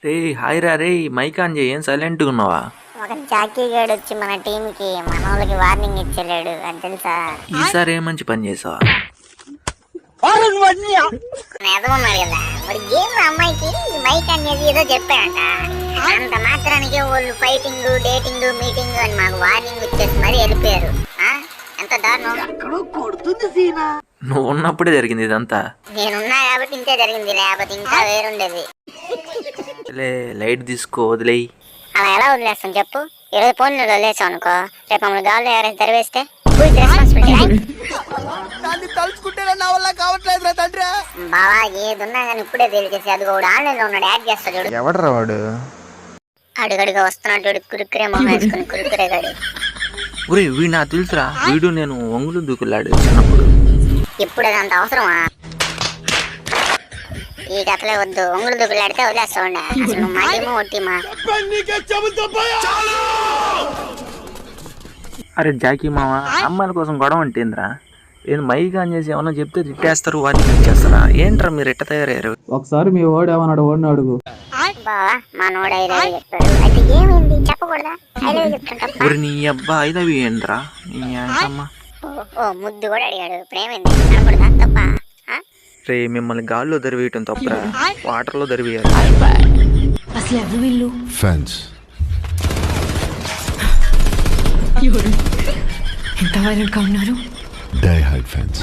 రే hi రా రే mic on చేయి, ఏం సైలెంట్గా ఉన్నావా? ఒక జాకీ గాడు వచ్చి మన టీంకి మన వాళ్ళకి వార్నింగ్ ఇచ్చలేడు అని తెలుసా? ఈసారి ఏ మంచి పని చేసావా? ఎదవన్నారు కదా మరి గేమ్ అమ్మాయికి మైక్ అనేది ఏదో చెప్పాడంట. అంత మాత్రానికి వాళ్ళు ఫైటింగ్ డేటింగ్ మీటింగ్ అని మాకు వార్నింగ్ ఇచ్చేసి మరీ వెళ్ళిపోయారు. ఎంత దారుణం. నువ్వు ఉన్నప్పుడే జరిగింది ఇదంతా. నేనున్నా కాబట్టి ఇంతే జరిగింది, లేకపోతే ఇంకా వేరుండేది. లైట్ తీసుకో, వదిలేయి. అలా ఎలా వదిలేస్తాం చెప్పు? 20 ఫోన్లు వదిలేసాం అనుకో, రేపు మమ్మల్ని గాల్లో ఎవరైనా తెరవేస్తే బావా ఏదున్నా కానీ ఇప్పుడే తెలిసేసి అది కూడా ఆన్లైన్ లో ఉన్నాడు, యాడ్ చేస్తాడు చూడు. ఎవడరా వాడు? అడుగడుగా వస్తున్నాడు కురుకురే మొహం వేసుకుని, కురుకురే గాడు. ఒరే వీడు నాకు తెలుసురా, వీడు నేను ఒంగులు దూకులాడు చిన్నప్పుడు. ఇప్పుడు అది అంత అవసరమా? ఈ కథలే వద్దు, ఒంగులు దూకులాడితే వదిలేస్తా ఉండే. అసలు నువ్వు మాటేమో ఒట్టిమా. అరే జాకీ మామ, అమ్మాయిల కోసం గొడవ అంటేంద్రా? ఏం మైక్ ఆన్ చేసి ఏమన్నా చెప్తే తిట్టేస్తారు, వాటిని ఇచ్చేస్తారా? ఏంట్రా మీరు ఎట్ట తయారయ్యారు? ఒకసారి మీ ఓడు ఏమన్నాడు, ఓడిని అడుగు. బావా మా నోడు ఐలవి చెప్పాడు, అయితే ఏమైంది చెప్పకూడదా? ఐలవి చెప్తుంటా. ఒరి నీ అబ్బా ఐదవి ఏంట్రా నీ అమ్మా. ఓ ముద్దు కూడా అడిగాడు, ఇప్పుడు ఏమైంది అనకూడదా? తప్ప రే మిమ్మల్ని గాల్లో దరివేయటం తప్పరా, వాటర్లో దరివేయాలి. అసలు ఎవరు వీళ్ళు? ఫ్యాన్స్. ఎంత వైలెంట్ గా ఉన్నారు. Die hard fans.